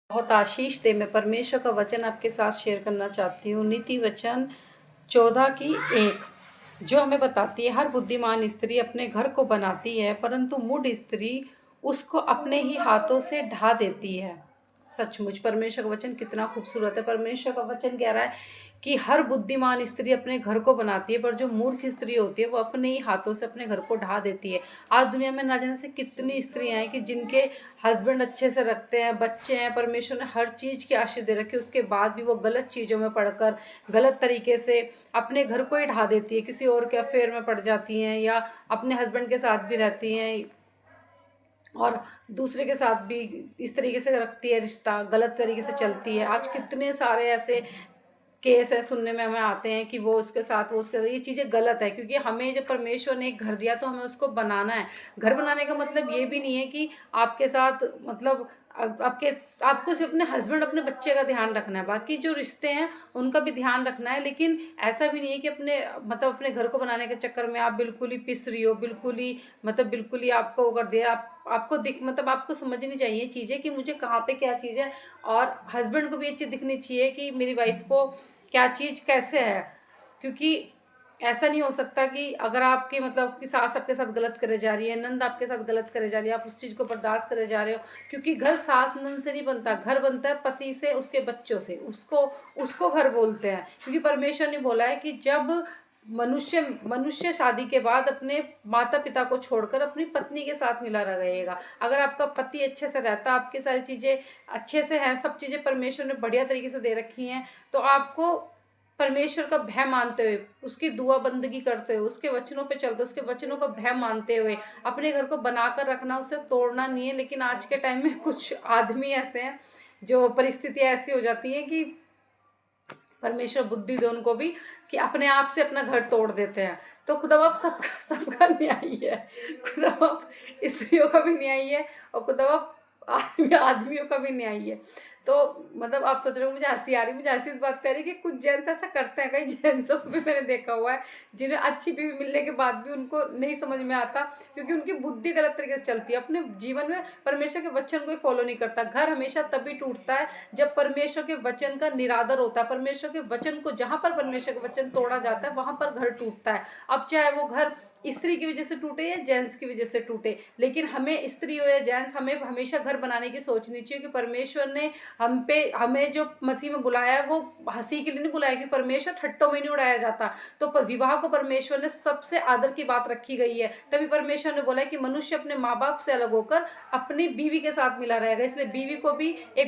बहुत आशीष दे। मैं परमेश्वर का वचन आपके साथ शेयर करना चाहती हूँ। नीति वचन 14:1 जो हमें बताती है, हर बुद्धिमान स्त्री अपने घर को बनाती है, परंतु मूढ़ स्त्री उसको अपने ही हाथों से ढा देती है। सचमुच परमेश्वर का वचन कितना खूबसूरत है। परमेश्वर का वचन कह रहा है कि हर बुद्धिमान स्त्री अपने घर को बनाती है, पर जो मूर्ख स्त्री होती है वो अपने ही हाथों से अपने घर को ढा देती है। आज दुनिया में ना जाने से कितनी स्त्रियां हैं कि जिनके हस्बैंड अच्छे से रखते हैं, बच्चे हैं, परमेश्वर ने हर चीज़ की आशीष दे रखी है, उसके बाद भी वो गलत चीज़ों में पड़कर गलत तरीके से अपने घर को ही ढा देती है, किसी और के अफेयर में पड़ जाती हैं, या अपने हस्बैंड के साथ भी रहती हैं और दूसरे के साथ भी इस तरीके से रखती है, रिश्ता गलत तरीके से चलती है। आज कितने सारे ऐसे केस है सुनने में हमें आते हैं कि वो उसके साथ, वो उसके साथ, ये चीज़ें गलत है। क्योंकि हमें जब परमेश्वर ने एक घर दिया तो हमें उसको बनाना है। घर बनाने का मतलब ये भी नहीं है कि आपके साथ मतलब आपके आपको सिर्फ अपने हस्बैंड अपने बच्चे का ध्यान रखना है, बाकी जो रिश्ते हैं उनका भी ध्यान रखना है। लेकिन ऐसा भी नहीं है कि अपने मतलब अपने घर को बनाने के चक्कर में आप बिल्कुल ही पिस रही हो, बिल्कुल ही मतलब बिल्कुल ही आपको वो कर दिया। आपको दिख मतलब आपको समझनी चाहिए चीज़ें कि मुझे कहाँ पे क्या चीज़ है, और हस्बैंड को भी ये चीज़ दिखनी चाहिए कि मेरी वाइफ को क्या चीज़ कैसे है। क्योंकि ऐसा नहीं हो सकता कि अगर आपकी मतलब कि सास आपके साथ गलत करे जा रही है, नंद आपके साथ गलत करे जा रही है, आप उस चीज़ को बर्दाश्त करे जा रहे हो। क्योंकि घर सास नंद से नहीं बनता, घर बनता है पति से, उसके बच्चों से। उसको उसको घर बोलते हैं। क्योंकि परमेश्वर ने बोला है कि जब मनुष्य मनुष्य शादी के बाद अपने माता पिता को छोड़कर अपनी पत्नी के साथ मिला रहेगा। अगर आपका पति अच्छे से रहता, आपकी सारी चीज़ें अच्छे से हैं, सब चीज़ें परमेश्वर ने बढ़िया तरीके से दे रखी हैं, तो आपको परमेश्वर का भय मानते हुए, उसकी दुआ बंदगी करते हुए, उसके वचनों पे चलते, उसके वचनों का भय मानते हुए अपने घर को बनाकर रखना, उसे तोड़ना नहीं है। लेकिन आज के टाइम में कुछ आदमी ऐसे हैं, जो परिस्थितियाँ ऐसी हो जाती हैं कि परमेश्वर बुद्धि दे उनको भी, कि अपने आप से अपना घर तोड़ देते हैं। तो खुदा बाप सबका सबका न्यायी है। खुदा बाप स्त्रियों का भी न्यायी है, और खुदा बाप आदमियों का भी न्यायी है। तो मतलब आप सोच रहे हो, मुझे हंसी आ रही, मुझे हंसी इस बात पे आ रही कि कुछ जेंट्स ऐसा करते हैं। कई जेंट्सों को भी मैंने देखा हुआ है जिन्हें अच्छी बीवी मिलने के बाद भी उनको नहीं समझ में आता, क्योंकि उनकी बुद्धि गलत तरीके से चलती है। अपने जीवन में परमेश्वर के वचन को फॉलो नहीं करता। घर हमेशा तभी टूटता है जब परमेश्वर के वचन का निरादर होता है। परमेश्वर के वचन को, जहां पर परमेश्वर के वचन तोड़ा जाता है वहां पर घर टूटता है। अब चाहे वो घर स्त्री की वजह से टूटे या जेंट्स की वजह से टूटे, लेकिन हमें, स्त्री हो या जेंट्स, हमें हमेशा घर बनाने की सोचनी चाहिए कि परमेश्वर ने हमें जो मसीह में बुलाया है वो हंसी के लिए नहीं बुलाया, कि परमेश्वर ठट्टों में नहीं उड़ाया जाता। तो विवाह को परमेश्वर ने सबसे आदर की बात रखी गई है। तभी परमेश्वर ने बोला है कि मनुष्य अपने माँ बाप से अलग होकर अपनी बीवी के साथ मिला रहेगा। इसलिए बीवी को भी एक